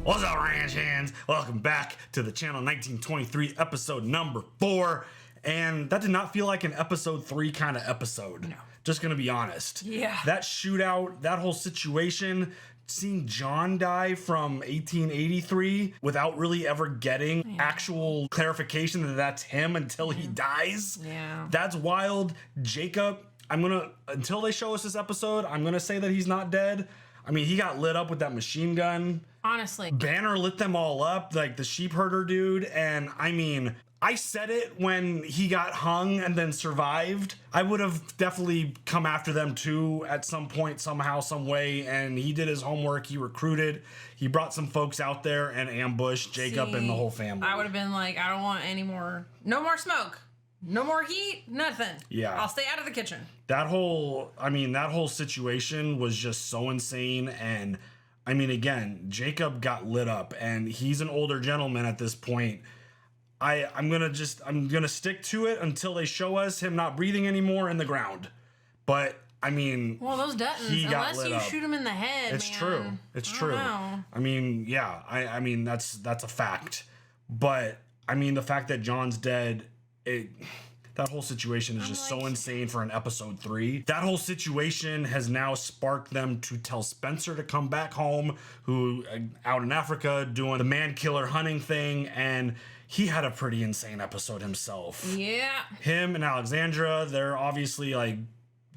What's up, ranch hands? Welcome back to the channel. 1923 episode number 4. And that did not feel like an episode 3 kind of episode. No. Just gonna be honest. Yeah. That shootout, that whole situation, seeing John die from 1883 without really ever getting actual clarification that that's him until he dies. Yeah. That's wild. Jacob, until they show us this episode, I'm gonna say that he's not dead. I mean, he got lit up with that machine gun. Honestly. Banner lit them all up, like the sheep herder dude. And I mean, I said it when he got hung and then survived. I would have definitely come after them too at some point, somehow, some way. And he did his homework. He recruited. He brought some folks out there and ambushed Jacob and the whole family. I would have been like, I don't want any more. No more smoke. No more heat. Nothing. Yeah. I'll stay out of the kitchen. That whole situation was just so insane. And I mean, again, Jacob got lit up and he's an older gentleman at this point. I'm gonna stick to it until they show us him not breathing anymore in the ground. But I mean, well, those Duttons, unless you shoot him in the head, it's man, true. It's true. Know. I mean, yeah. I mean that's a fact. But I mean, the fact that John's dead, that whole situation is just so insane for an episode 3. That whole situation has now sparked them to tell Spencer to come back home, who out in Africa doing the man killer hunting thing, and he had a pretty insane episode himself. Yeah. Him and Alexandra, they're obviously like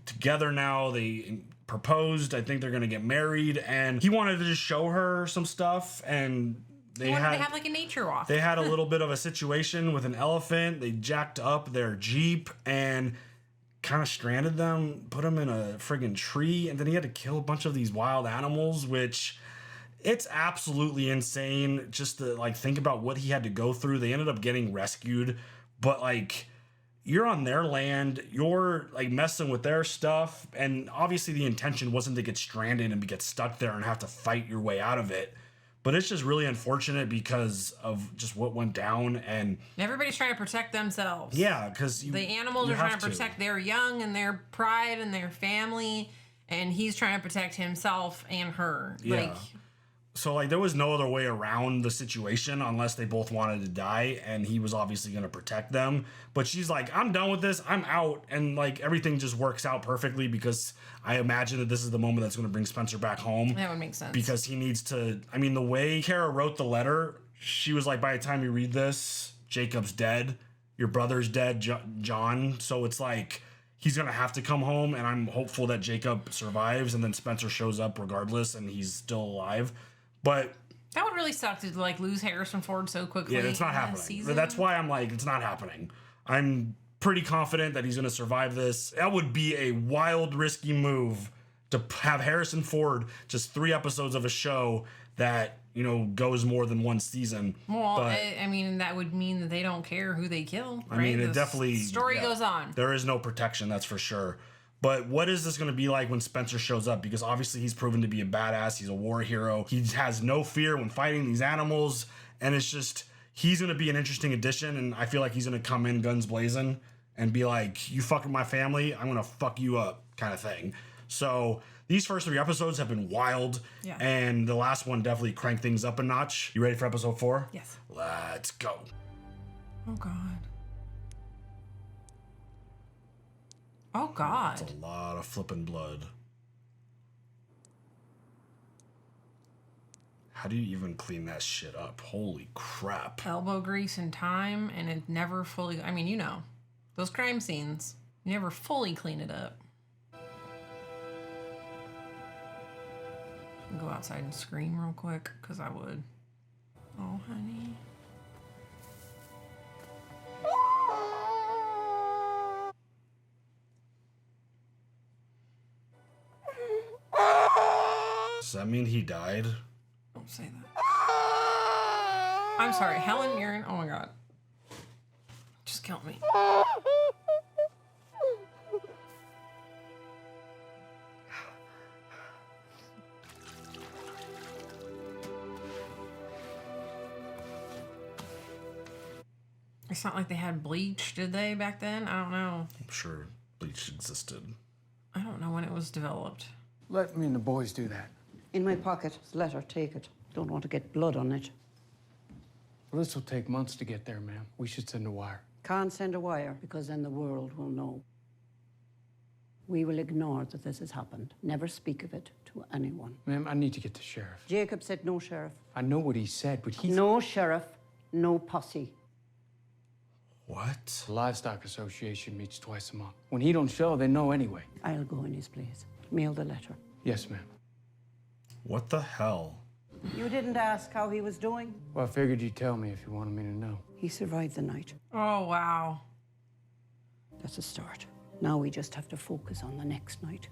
together now. They proposed. I think they're gonna get married, and he wanted to just show her some stuff, and they wanted to have like a nature walk. They had a little bit of a situation with an elephant. They jacked up their Jeep and kind of stranded them, put them in a friggin' tree, and then he had to kill a bunch of these wild animals, which it's absolutely insane just to like think about what he had to go through. They ended up getting rescued, but like you're on their land, you're like messing with their stuff, and obviously the intention wasn't to get stranded and get stuck there and have to fight your way out of it. But it's just really unfortunate because of just what went down, and everybody's trying to protect themselves. Yeah, because the animals are trying to protect their young and their pride and their family, and he's trying to protect himself and her. Yeah. So like there was no other way around the situation unless they both wanted to die, and he was obviously going to protect them. But she's like, I'm done with this, I'm out, and like everything just works out perfectly because I imagine that this is the moment that's going to bring Spencer back home. That would make sense. Because he needs to, I mean, the way Cara wrote the letter, she was like, by the time you read this, Jacob's dead, your brother's dead, John. So it's like he's going to have to come home, and I'm hopeful that Jacob survives and then Spencer shows up regardless and he's still alive. But that would really suck to like lose Harrison Ford so quickly. Yeah, it's not happening. That's why I'm like, it's not happening. I'm pretty confident that he's going to survive this. That would be a wild, risky move to have Harrison Ford just 3 episodes of a show that, you know, goes more than one season. Well, but, I mean, that would mean that they don't care who they kill. Right? I mean, it definitely... The story goes on. There is no protection, that's for sure. But what is this going to be like when Spencer shows up? Because obviously he's proven to be a badass. He's a war hero. He has no fear when fighting these animals. And it's just, he's going to be an interesting addition. And I feel like he's going to come in guns blazing and be like, you fucking my family, I'm going to fuck you up kind of thing. So these first 3 episodes have been wild. Yeah. And the last one definitely cranked things up a notch. You ready for episode 4? Yes. Let's go. Oh, God. Oh, God. That's a lot of flipping blood. How do you even clean that shit up? Holy crap. Elbow grease and time, and it never fully... I mean, you know, those crime scenes, you never fully clean it up. Go outside and scream real quick, because I would. Oh, honey. Does that mean he died? Don't say that. I'm sorry, Helen Mirren. Oh my God. Just killed me. It's not like they had bleach, did they, back then? I don't know. I'm sure bleach existed. I don't know when it was developed. Let me and the boys do that. In my pocket. Let her take it. Don't want to get blood on it. Well, this will take months to get there, ma'am. We should send a wire. Can't send a wire, because then the world will know. We will ignore that this has happened. Never speak of it to anyone. Ma'am, I need to get the sheriff. Jacob said no sheriff. I know what he said, but he's... No sheriff, no posse. What? The Livestock Association meets twice a month. When he don't show, they know anyway. I'll go in his place. Mail the letter. Yes, ma'am. What the hell? You didn't ask how he was doing? Well, I figured you'd tell me if you wanted me to know. He survived the night. Oh, wow. That's a start. Now we just have to focus on the next night.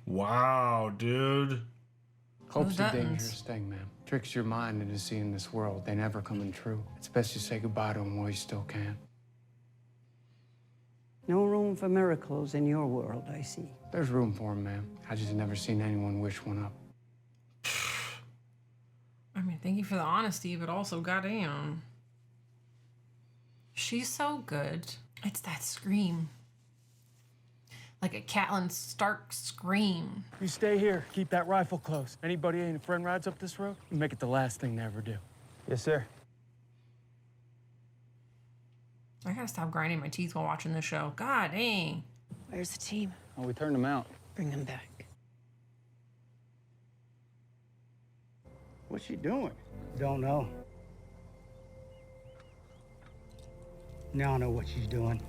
Wow, dude. Hope's a Duttons. dangerous thing, ma'am. Tricks your mind into seeing this world. They never coming true. It's best you say goodbye to him while you still can. No room for miracles in your world, I see. There's room for him, ma'am. I just never seen anyone wish one up. I mean, thank you for the honesty, but also, goddamn. She's so good. It's that scream. Like a Catelyn Stark scream. You stay here. Keep that rifle close. Anybody ain't a friend rides up this road, you make it the last thing they ever do. Yes, sir. I gotta stop grinding my teeth while watching this show. God dang. Where's the team? Oh, we turned them out. Bring them back. What's she doing? Don't know. Now I know what she's doing.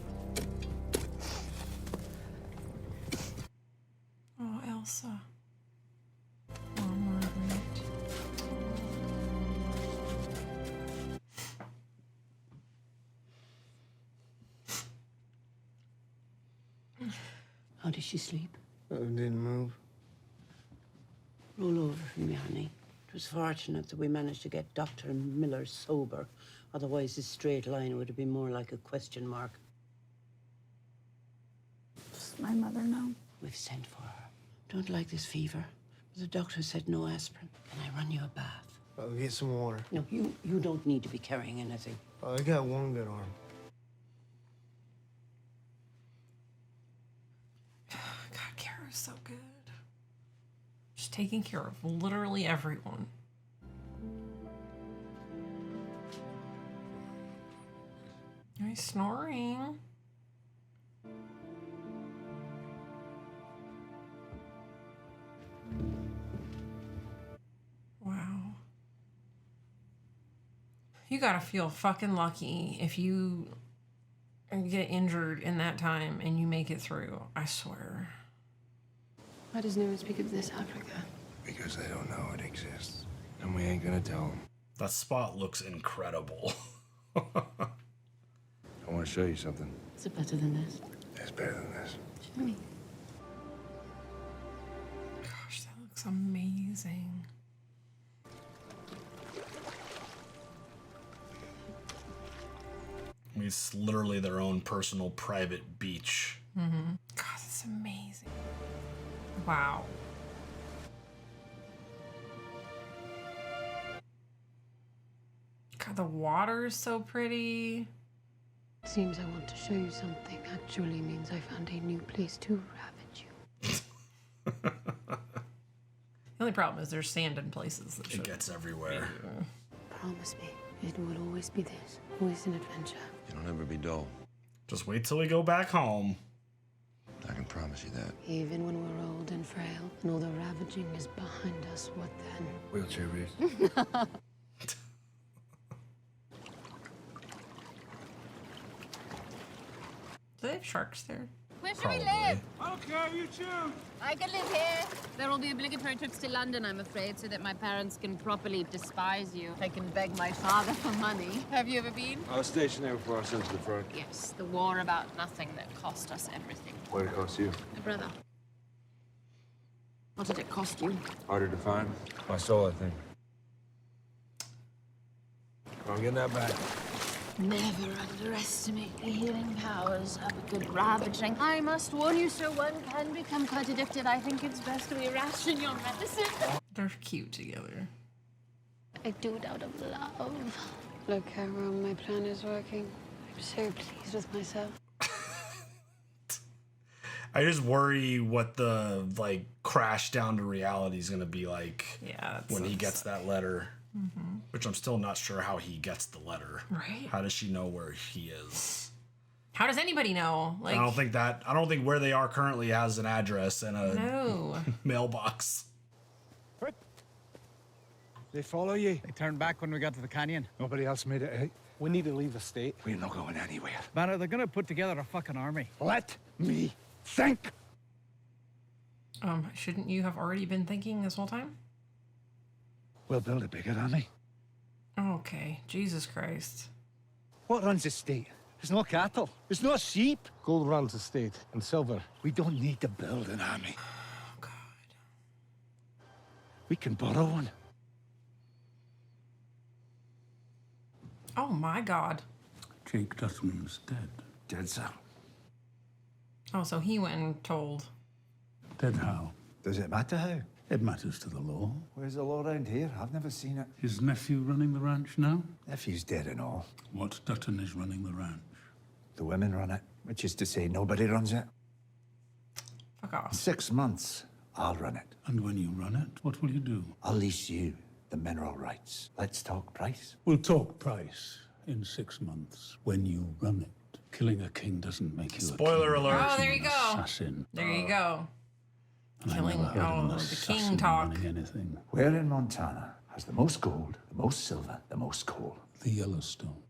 Oh, Elsa. Oh, Margaret. How did she sleep? Didn't move. Roll over for me, honey. It was fortunate that we managed to get Dr. Miller sober. Otherwise, this straight line would have been more like a question mark. Does my mother know? We've sent for her. Don't like this fever. But the doctor said no aspirin. Can I run you a bath? I'll get some water. No, you don't need to be carrying anything. I got one good arm. God, Cara's so good. She's taking care of literally everyone. He's snoring. Wow. You gotta feel fucking lucky if you get injured in that time and you make it through. I swear. Why does no one speak of this Africa? Because they don't know it exists. And we ain't gonna tell them. That spot looks incredible. I want to show you something. Is it better than this? It's better than this. Show me. Gosh, that looks amazing. It's literally their own personal private beach. God, that's amazing. Wow. God, the water is so pretty. It seems I want to show you something actually means I found a new place to ravage you. The only problem is there's sand in places that It should. gets everywhere. Promise me, it will always be this. Always an adventure. It'll never be dull. Just wait till we go back home. I can promise you that. Even when we're old and frail and all the ravaging is behind us, what then? Wheelchair race. Do they have sharks there? Where should Probably. we live? I don't care, you choose. I can live here. There will be obligatory trips to London, I'm afraid, so that my parents can properly despise you. I can beg my father for money. Have you ever been? I was stationed there before I was sent to the front. Yes, the war about nothing that cost us everything. What did it cost you? My brother. What did it cost you? Harder to find? My soul, I think. I'm getting that back. Never underestimate the healing powers of a good ravaging. I must warn you, sir, one can become quite addicted. I think it's best we ration your medicine. They're cute together. I do it out of love. Look, Carol, my plan is working. I'm so pleased with myself. I just worry what the like crash down to reality is gonna be like. Yeah. When he gets that letter, which I'm still not sure how he gets the letter. Right. How does she know where he is? How does anybody know? Like, I don't think where they are currently has an address and a no. mailbox. They follow you. They turned back when we got to the canyon. Nobody else made it out. We need to leave the state. We're not going anywhere. Banner, they're gonna put together a fucking army. Let me think. Shouldn't you have already been thinking this whole time? We'll build a bigger army. Okay. Jesus Christ. What runs the state? There's no cattle. There's no sheep. Gold runs the state, and silver. We don't need to build an army. Oh, God. We can borrow one. Oh, my God. Jake Dutton's dead. Dead, sir. Oh, so he went and told. Dead how? Does it matter how? It matters to the law. Where's the law around here? I've never seen it. His nephew running the ranch now? Nephew's dead and all. What Dutton is running the ranch? The women run it, which is to say nobody runs it. Fuck off. 6 months, I'll run it. And when you run it, what will you do? I'll lease you the mineral rights. Let's talk price. We'll talk price in 6 months when you run it. Killing a king doesn't make you Spoiler a king. alert. Oh, there you An go. Assassin. There you go. And I Killing- never heard of an the assassin king talk. running anything. Where in Montana has the most gold, the most silver, the most coal? The Yellowstone.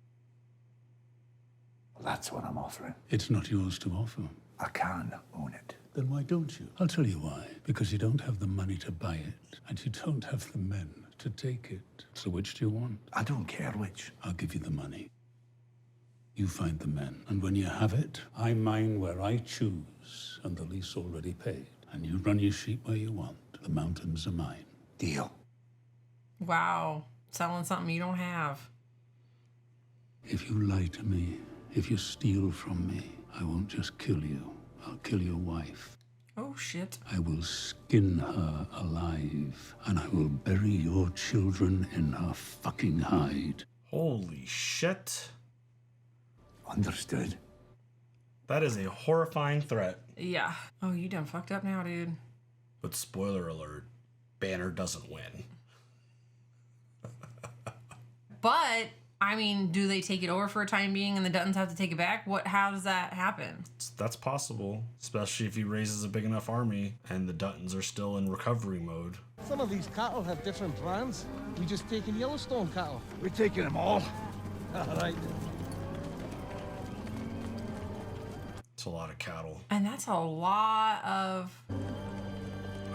Well, that's what I'm offering. It's not yours to offer. I can own it. Then why don't you? I'll tell you why. Because you don't have the money to buy it, and you don't have the men to take it. So which do you want? I don't care which. I'll give you the money. You find the men, and when you have it, I mine where I choose, and the lease already paid. And you run your sheep where you want. The mountains are mine. Deal. Wow. Selling something you don't have. If you lie to me, if you steal from me, I won't just kill you. I'll kill your wife. Oh, shit. I will skin her alive, and I will bury your children in her fucking hide. Holy shit. Understood. That is a horrifying threat. Yeah. Oh, you done fucked up now, dude. But spoiler alert, Banner doesn't win. But, I mean, do they take it over for a time being and the Duttons have to take it back? How does that happen? That's possible, especially if he raises a big enough army and the Duttons are still in recovery mode. Some of these cattle have different brands. We just taking Yellowstone cattle. We're taking them all. All right. It's a lot of cattle. And that's a lot of...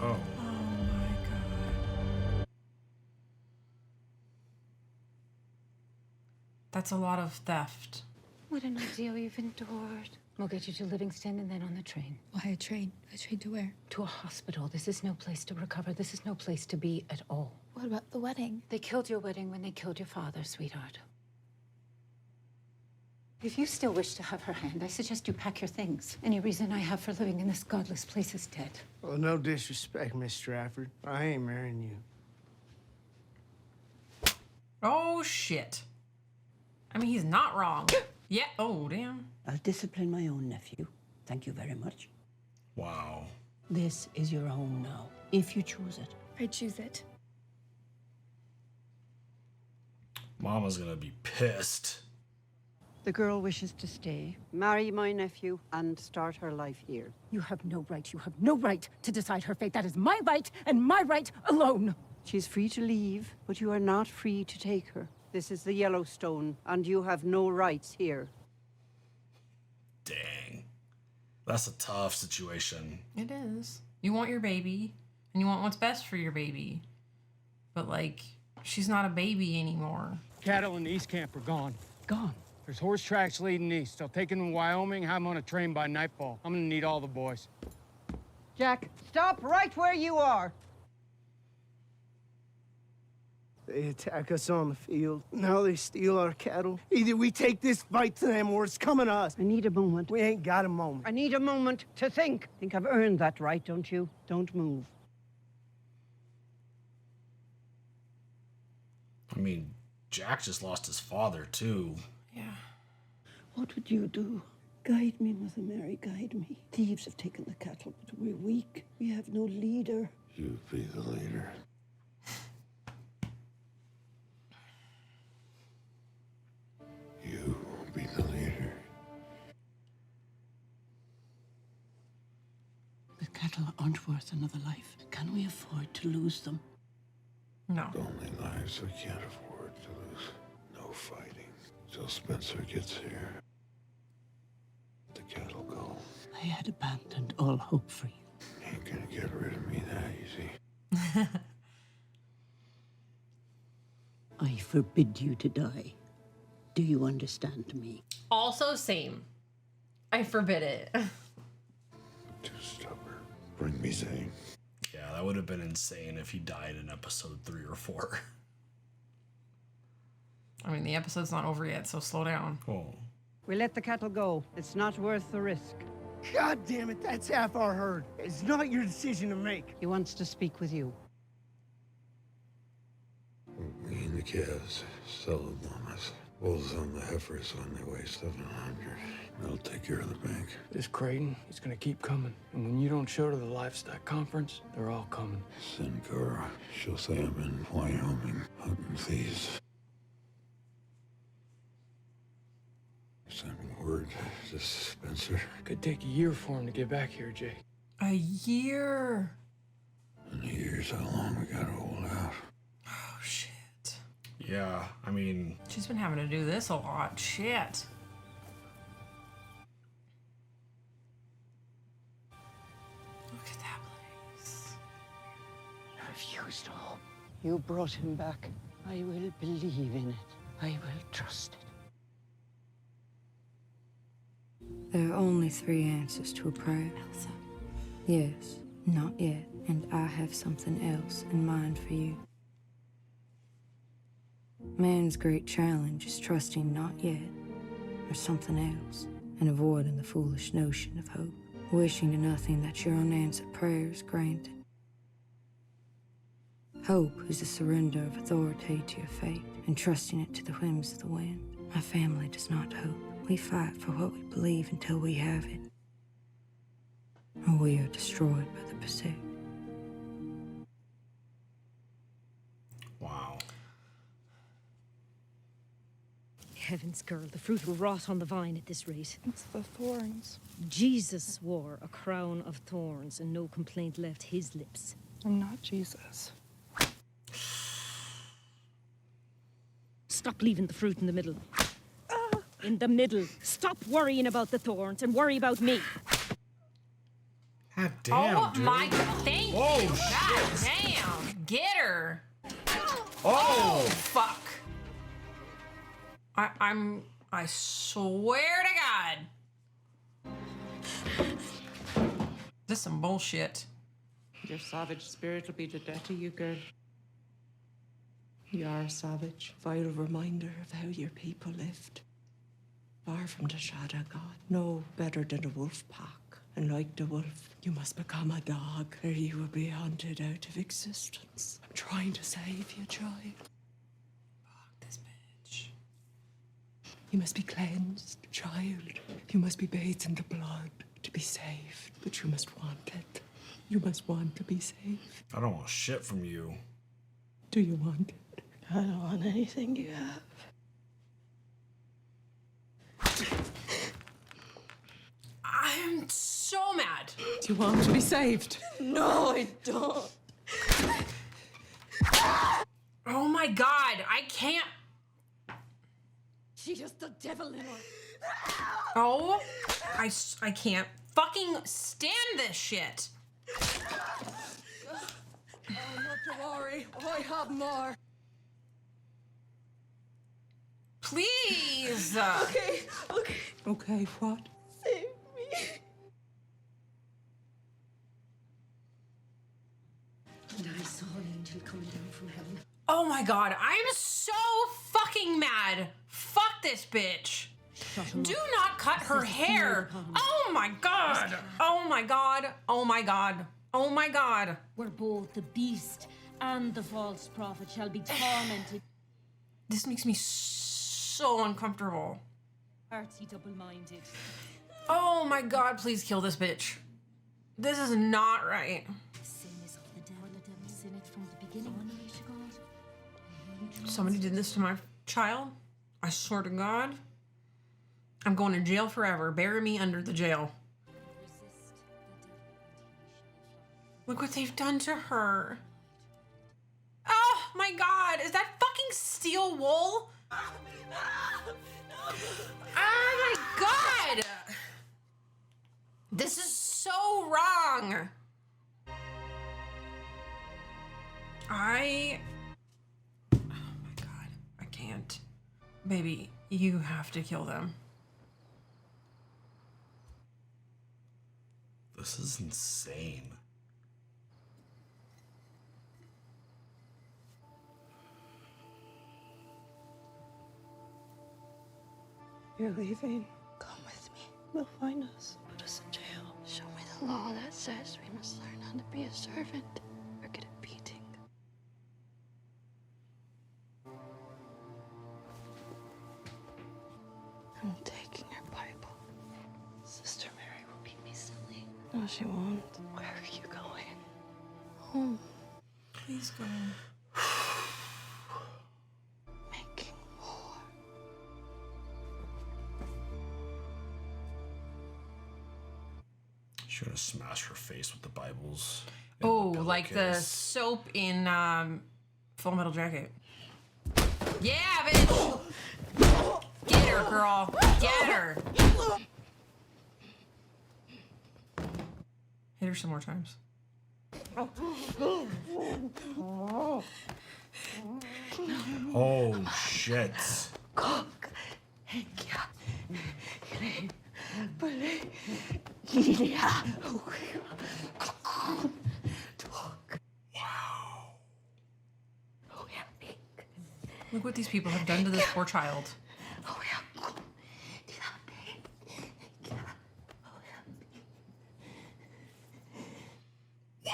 Oh. Oh, my God. That's a lot of theft. What an ordeal you've endured. We'll get you to Livingston and then on the train. Why a train? A train to where? To a hospital. This is no place to recover. This is no place to be at all. What about the wedding? They killed your wedding when they killed your father, sweetheart. If you still wish to have her hand, I suggest you pack your things. Any reason I have for living in this godless place is dead. Well, no disrespect, Miss Stratford. I ain't marrying you. Oh, shit. I mean, he's not wrong. Yeah. Oh, damn. I'll discipline my own nephew. Thank you very much. Wow. This is your home now, if you choose it. I choose it. Mama's gonna be pissed. The girl wishes to stay, marry my nephew, and start her life here. You have no right. You have no right to decide her fate. That is my right and my right alone. She's free to leave, but you are not free to take her. This is the Yellowstone, and you have no rights here. Dang. That's a tough situation. It is. You want your baby, and you want what's best for your baby. But, like, she's not a baby anymore. Cattle in the East Camp are gone. Gone. There's horse tracks leading east. I'll take them to Wyoming, have them on a train by nightfall. I'm gonna need all the boys. Jack, stop right where you are. They attack us on the field. Now they steal our cattle. Either we take this fight to them or it's coming to us. I need a moment. We ain't got a moment. I need a moment to think. Think I've earned that right, don't you? Don't move. I mean, Jack just lost his father, too. Yeah. What would you do? Guide me, Mother Mary, guide me. Thieves have taken the cattle, but we're weak. We have no leader. You be the leader. You be the leader. The cattle aren't worth another life. Can we afford to lose them? No. The only lives we can't afford to lose. No fighting. Till Spencer gets here. The cattle go. I had abandoned all hope for you. Ain't gonna get rid of me that easy. I forbid you to die. Do you understand me? Also, same. I forbid it. Too stubborn. Bring me Zane. Yeah, that would have been insane if he died in episode 3 or 4. I mean, the episode's not over yet, so slow down. Oh. We let the cattle go. It's not worth the risk. God damn it, that's half our herd. It's not your decision to make. He wants to speak with you. Me and the calves sell them on us. Wolves on the heifers when they weigh 700. They'll take care of the bank. This Creighton, he's gonna keep coming. And when you don't show to the livestock conference, they're all coming. Send Cara. She'll say I'm in Wyoming hunting thieves. Sending word to Spencer. Could take a year for him to get back here, Jake. A year. And a year's how long we gotta hold out. Oh, shit. Yeah, I mean... She's been having to do this a lot. Shit. Look at that place. I refuse to hope. You brought him back. I will believe in it. I will trust it. There are only 3 answers to a prayer. Elsa. Yes, not yet, and I have something else in mind for you. Man's great challenge is trusting not yet, or something else, and avoiding the foolish notion of hope, wishing to nothing that your unanswered prayer is granted. Hope is the surrender of authority to your fate, and trusting it to the whims of the wind. My family does not hope. We fight for what we believe until we have it, or we are destroyed by the pursuit. Wow. Heavens, girl, the fruit will rot on the vine at this rate. It's the thorns. Jesus wore a crown of thorns, and no complaint left his lips. I'm not Jesus. Stop leaving the fruit in the middle. In the middle. Stop worrying about the thorns and worry about me. God damn, oh dude. my god, thank you. God damn. Get her. Oh, fuck. I swear to God. This is some bullshit. Your savage spirit will be the death of you, girl. You are a savage. Vile reminder of how your people lived. Far from the shadow god. No better than a wolf pack. And like the wolf, you must become a dog, or you will be hunted out of existence. I'm trying to save you, child. Fuck this bitch. You must be cleansed, child. You must be bathed in the blood to be saved. But you must want it. You must want to be saved. I don't want shit from you. Do you want it? I don't want anything you have. I'm so mad. Do you want to be saved? No, I don't. Oh my god, I can't. She has the devil in her. Oh, I can't fucking stand this shit. Oh, not to worry. I have more. Please. Okay. Okay, what? Save me. And I saw an angel coming down from heaven. Oh my god, I'm so fucking mad. Fuck this bitch. Do not cut her hair. Oh my god. Oh my god. Oh my god. Oh my god. Where both the beast and the false prophet shall be tormented. This makes me so uncomfortable. Artsy double-minded. Oh my god, please kill this bitch. This is not right. Somebody did this to my child. I swear to God. I'm going to jail forever. Bury me under the jail. Look what they've done to her. Oh my god, is that fucking steel wool? Oh my god! This is so wrong. Oh my god, I can't. Baby, you have to kill them. This is insane. You're leaving? Come with me. They'll find us. Put us in jail. Show me the law that says we must learn how to be a servant or get a beating. I'm taking your Bible. Sister Mary will beat me silly. No, she won't. Where are you going? Home. Please go. Making war. She's gonna smash her face with the Bibles. Oh, like the soap in Full Metal Jacket. Yeah, bitch! Get her, girl. Get her. Hit her some more times. Oh, shit. Look what these people have done to this poor child. Wow.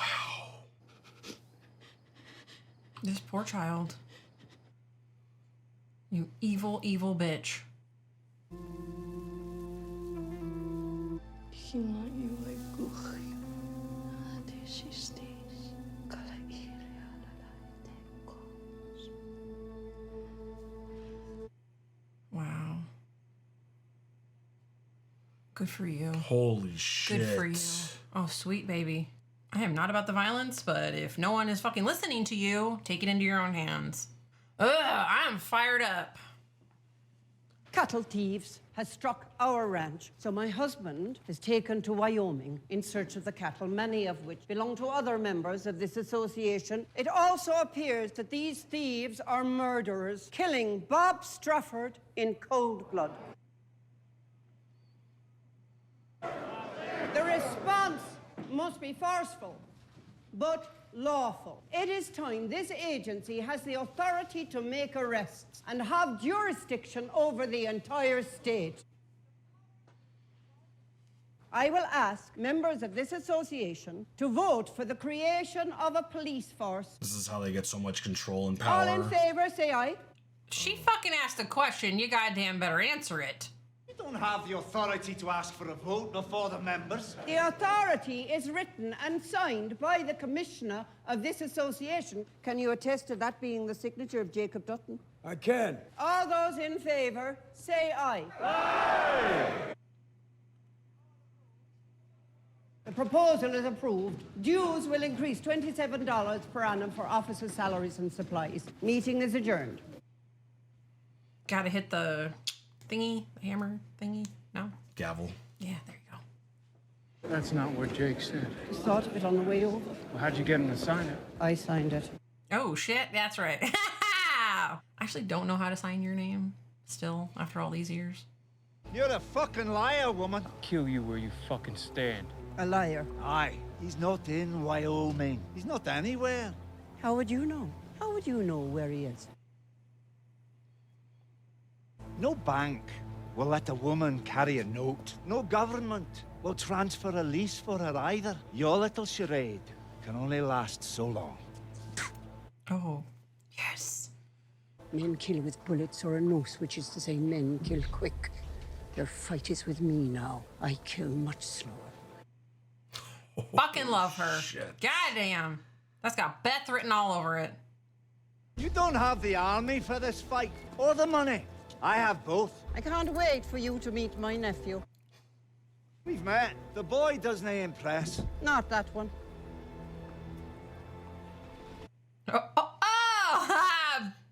This poor child. You evil, evil bitch. Wow. Good for you. Holy shit. Good for you. Oh, sweet baby. I am not about the violence, but if no one is fucking listening to you, take it into your own hands. Ugh, I am fired up. Cattle thieves has struck our ranch, so my husband has taken to Wyoming in search of the cattle, many of which belong to other members of this association. It also appears that these thieves are murderers, killing Bob Strafford in cold blood. The response must be forceful, but lawful. It is time this agency has the authority to make arrests and have jurisdiction over the entire state. I will ask members of this association to vote for the creation of a police force. This is how they get so much control and power. All in favor, say aye. She fucking asked a question. You goddamn better answer it. You don't have the authority to ask for a vote before the members. The authority is written and signed by the commissioner of this association. Can you attest to that being the signature of Jacob Dutton? I can. All those in favor, say aye. Aye! The proposal is approved. Dues will increase $27 per annum for officers' salaries and supplies. Meeting is adjourned. Gotta hit the thingy, the hammer thingy. No? Gavel. Yeah, there you go. That's not what Jake said. Just thought of it on the way over. Well, how'd you get him to sign it? I signed it. Oh, shit, that's right. I actually don't know how to sign your name still after all these years. You're a fucking liar, woman. Kill you where you fucking stand. A liar. Aye, he's not in Wyoming. He's not anywhere. How would you know? How would you know where he is? No bank will let a woman carry a note. No government will transfer a lease for her either. Your little charade can only last so long. Oh, yes. Men kill with bullets or a noose, which is to say men kill quick. Your fight is with me now. I kill much slower. Fucking love her. Goddamn. That's got Beth written all over it. You don't have the army for this fight, or the money. I have both. I can't wait for you to meet my nephew. We've met. The boy doesn't impress. Not that one.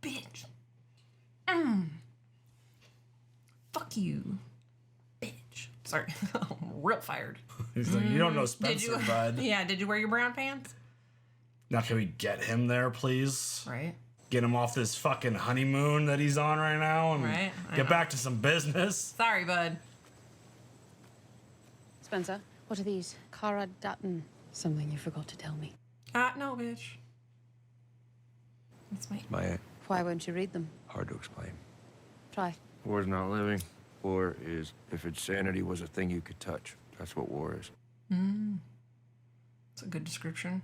Bitch. Fuck you, bitch. Sorry, I'm real fired. He's like, you don't know Spencer, bud. Yeah, did you wear your brown pants? Now, can we get him there, please? Right. Get him off this fucking honeymoon that he's on right now and Right, I get know. back to some business. Sorry, bud. Spencer, what are these? Cara Dutton. Something you forgot to tell me. No, bitch. That's my... My aunt. Why won't you read them? Hard to explain. Try. War's not living. War is if insanity was a thing you could touch. That's what war is. It's a good description.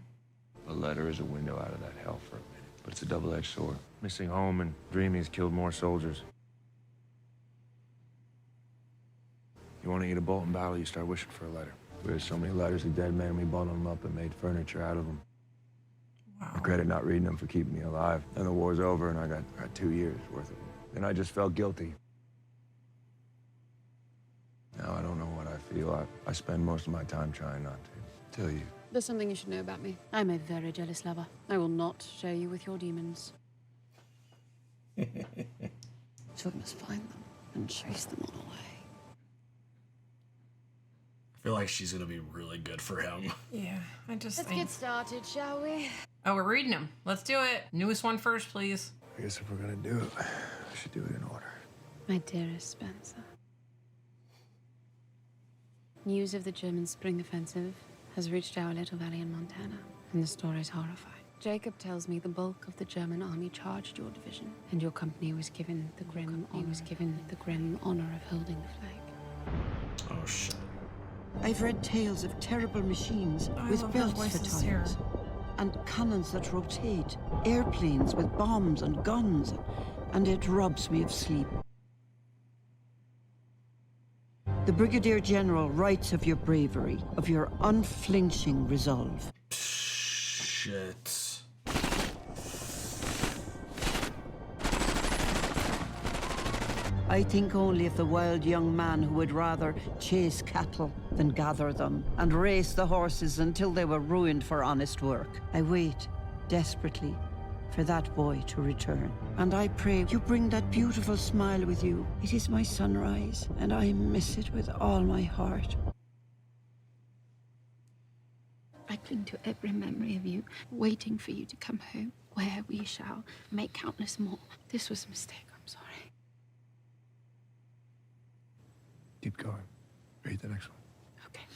A letter is a window out of that hell for a minute. But it's a double-edged sword. Missing home and dreaming has killed more soldiers. You want to eat a bolt in battle, you start wishing for a letter. We had so many letters of dead men, we bundled them up and made furniture out of them. Wow. I regretted not reading them for keeping me alive. Then the war's over and I got 2 years worth of them. Then I just felt guilty. Now I don't know what I feel. I spend most of my time trying not to. Tell you. There's something you should know about me. I'm a very jealous lover. I will not share you with your demons. So we must find them and chase them all away. I feel like she's gonna be really good for him. Yeah, I just Let's think... get started, shall we? Oh, we're reading them. Let's do it. Newest one first, please. I guess if we're gonna do it, we should do it in order. My dearest Spencer. News of the German spring offensive has reached our little valley in Montana, and the story's horrifying. Jacob tells me the bulk of the German army charged your division, and your company was given the grim honor of holding the flag. Oh shit. I've read tales of terrible machines I with love her belts for voices here. tires, and cannons that rotate, airplanes with bombs and guns, and it robs me of sleep. The Brigadier General writes of your bravery, of your unflinching resolve. Shit. I think only of the wild young man who would rather chase cattle than gather them, and race the horses until they were ruined for honest work. I wait desperately for that boy to return. And I pray you bring that beautiful smile with you. It is my sunrise, and I miss it with all my heart. I cling to every memory of you, waiting for you to come home, where we shall make countless more. This was a mistake, I'm sorry. Keep going. Read the next one. Okay.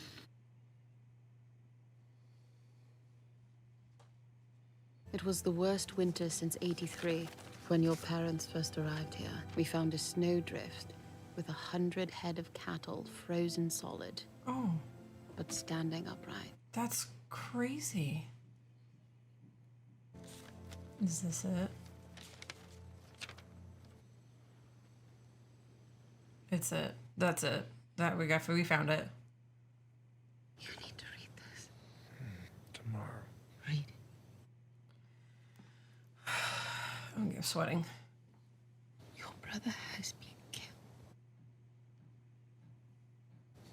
It was the worst winter since '83, when your parents first arrived here. We found a snowdrift with 100 head of cattle frozen solid. Oh. But standing upright. That's crazy. Is this it? It's it. That's it. We found it. You need to read this. Tomorrow. Read. I'm sweating. Your brother has been killed.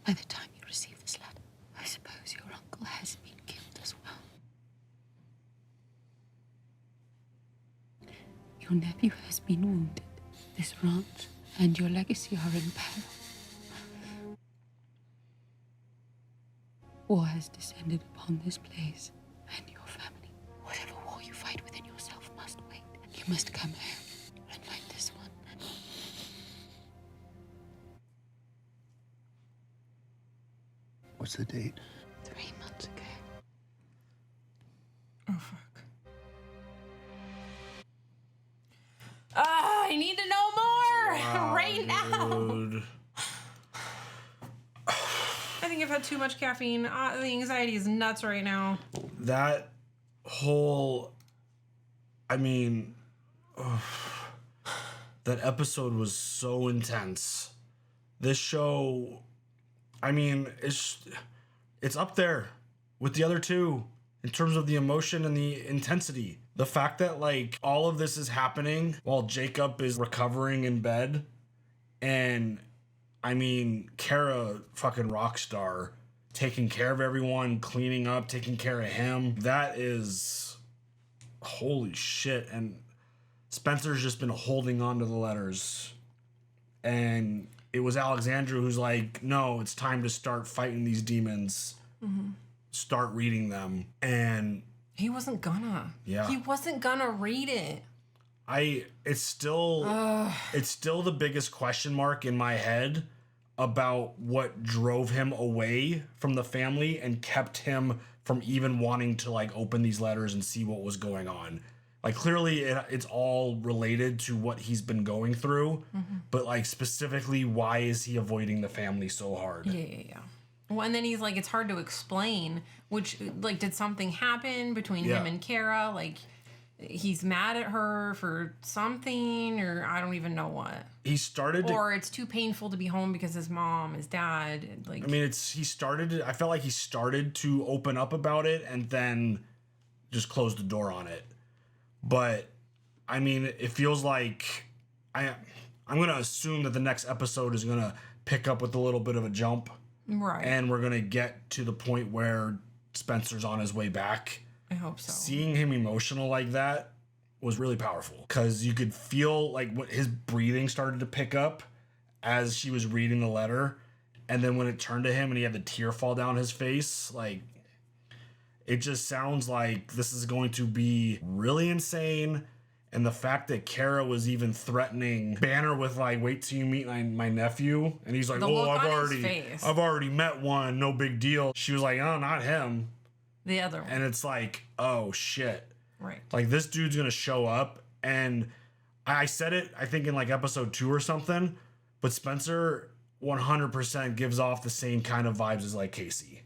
By the time you receive this letter, I suppose your uncle has been killed as well. Your nephew has been wounded. This ranch and your legacy are in peril. War has descended upon this place and your family. Whatever war you fight within yourself must wait. You must come home, unlike this one. What's the date? 3 months ago. Oh, fuck. I need to know more right now. Dude. I think I've had too much caffeine. The anxiety is nuts right now. That whole, I mean, that episode was so intense. this show, I mean, it's up there with the other two in terms of the emotion and the intensity. The fact that like all of this is happening while Jacob is recovering in bed, and I mean, Cara, fucking rock star, taking care of everyone, cleaning up, taking care of him. That is holy shit. And Spencer's just been holding on to the letters, and it was Alexandra who's like, no, it's time to start fighting these demons. Start reading them. And he wasn't gonna. Yeah. He wasn't gonna read it. It's still the biggest question mark in my head about what drove him away from the family and kept him from even wanting to like open these letters and see what was going on. Like clearly it's all related to what he's been going through, but like specifically, why is he avoiding the family so hard? Yeah. Well, and then he's like, it's hard to explain, which like, did something happen between him and Cara? Like he's mad at her for something, or I don't even know what. He started or it's too painful to be home because his mom, his dad, like. I mean, I felt like he started to open up about it and then just closed the door on it. But I mean, it feels like I'm going to assume that the next episode is going to pick up with a little bit of a jump. Right. And we're going to get to the point where Spencer's on his way back. I hope so. Seeing him emotional like that was really powerful, because you could feel like what his breathing started to pick up as she was reading the letter. And then when it turned to him and he had the tear fall down his face, like, it just sounds like this is going to be really insane. And the fact that Cara was even threatening Banner with like, wait till you meet my nephew. And he's like, oh, I've already met one. No big deal. She was like, oh, not him. The other one. And it's like, oh shit. Right. Like this dude's going to show up. And I said it, I think in like episode 2 or something, but Spencer 100% gives off the same kind of vibes as like Casey.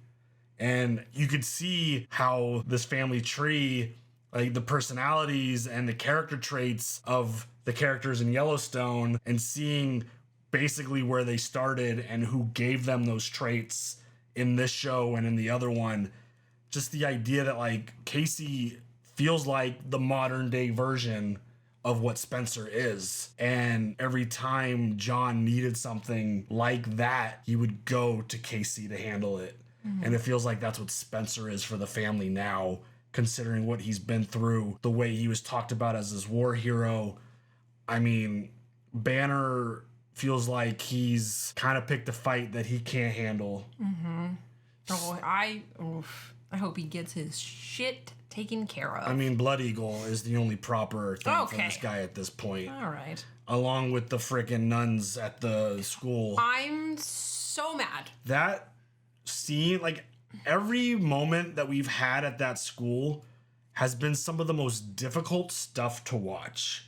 And you could see how this family tree, like the personalities and the character traits of the characters in Yellowstone, and seeing basically where they started and who gave them those traits in this show and in the other one. Just the idea that like Casey feels like the modern day version of what Spencer is. And every time John needed something like that, he would go to Casey to handle it. And it feels like that's what Spencer is for the family now, considering what he's been through, the way he was talked about as this war hero. I mean, Banner feels like he's kind of picked a fight that he can't handle. Oh, I hope he gets his shit taken care of. I mean, Blood Eagle is the only proper thing for this guy at this point. All right. Along with the freaking nuns at the school. I'm so mad. That scene, like every moment that we've had at that school has been some of the most difficult stuff to watch.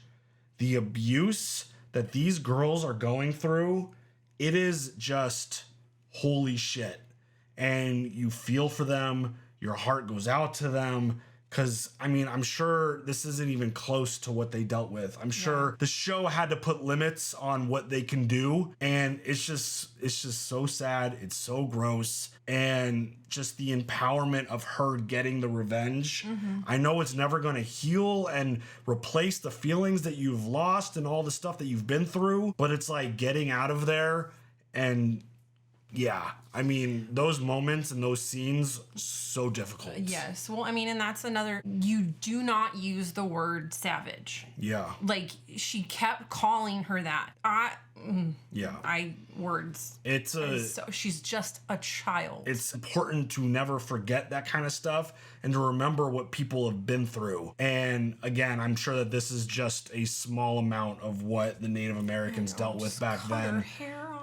The abuse that these girls are going through, it is just holy shit. And you feel for them, your heart goes out to them. Because, I mean, I'm sure this isn't even close to what they dealt with. I'm sure the show had to put limits on what they can do. And it's just so sad. It's so gross. And just the empowerment of her getting the revenge. I know it's never going to heal and replace the feelings that you've lost and all the stuff that you've been through. But it's like getting out of there and... yeah, I mean, those moments and those scenes, so difficult. Yes. Well, I mean, and that's another, you do not use the word savage. Yeah. Like, she kept calling her that. Words. She's just a child. It's important to never forget that kind of stuff and to remember what people have been through. And again, I'm sure that this is just a small amount of what the Native Americans dealt with back then.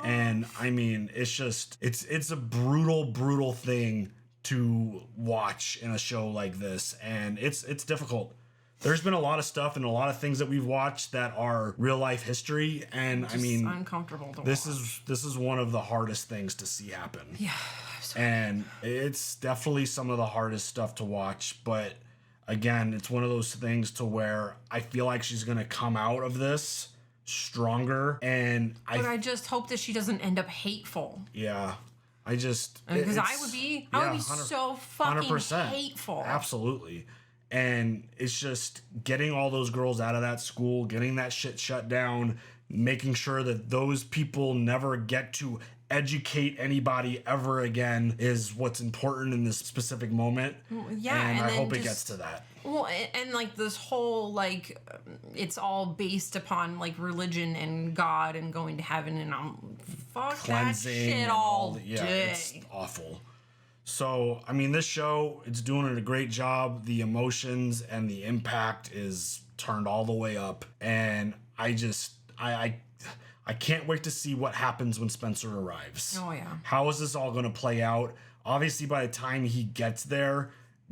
And I mean, it's just, it's a brutal thing to watch in a show like this. And it's difficult. There's been a lot of stuff and a lot of things that we've watched that are real life history. And just I mean, uncomfortable to this watch. This is one of the hardest things to see happen. Yeah. And it's definitely some of the hardest stuff to watch. But again, it's one of those things to where I feel like she's going to come out of this stronger. And But I just hope that she doesn't end up hateful. yeah, because I would be so fucking 100%. hateful. Absolutely. And it's just getting all those girls out of that school, getting that shit shut down, making sure that those people never get to educate anybody ever again is what's important in this specific moment. Yeah, and I then hope it just- gets to that. Well, and like this whole like, it's all based upon like religion and God and going to heaven, and fuck Cleansing that shit and all the- day. it's awful. So, I mean, this show, it's doing a great job. The emotions and the impact is turned all the way up. And I can't wait to see what happens when Spencer arrives. Oh, yeah. How is this all going to play out? Obviously, by the time he gets there,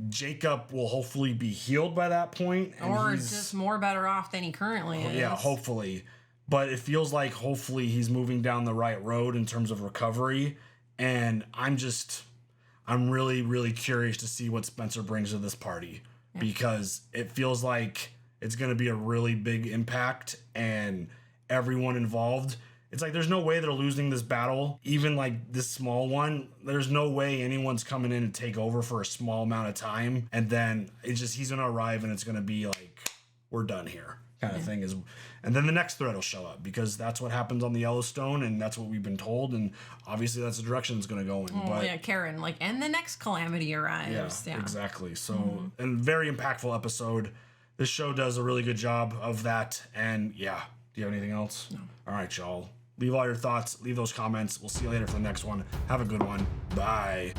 Jacob will hopefully be healed by that point. And Or he's just more better off than he currently is. yeah, hopefully. But it feels like hopefully he's moving down the right road in terms of recovery. And I'm really, really curious to see what Spencer brings to this party. Because it feels like it's going to be a really big impact, and everyone involved. It's like there's no way they're losing this battle, even like this small one. There's no way anyone's coming in and take over for a small amount of time, and then he's gonna arrive and it's gonna be like, we're done here kind of thing. And then the next threat will show up, because that's what happens on the Yellowstone, and that's what we've been told, and obviously that's the direction it's gonna go in. Oh, yeah, Karen, like, and the next calamity arrives. Yeah, exactly. So, and very impactful episode. This show does a really good job of that. And yeah, do you have anything else? No. All right, y'all. Leave all your thoughts. Leave those comments. We'll see you later for the next one. Have a good one. Bye.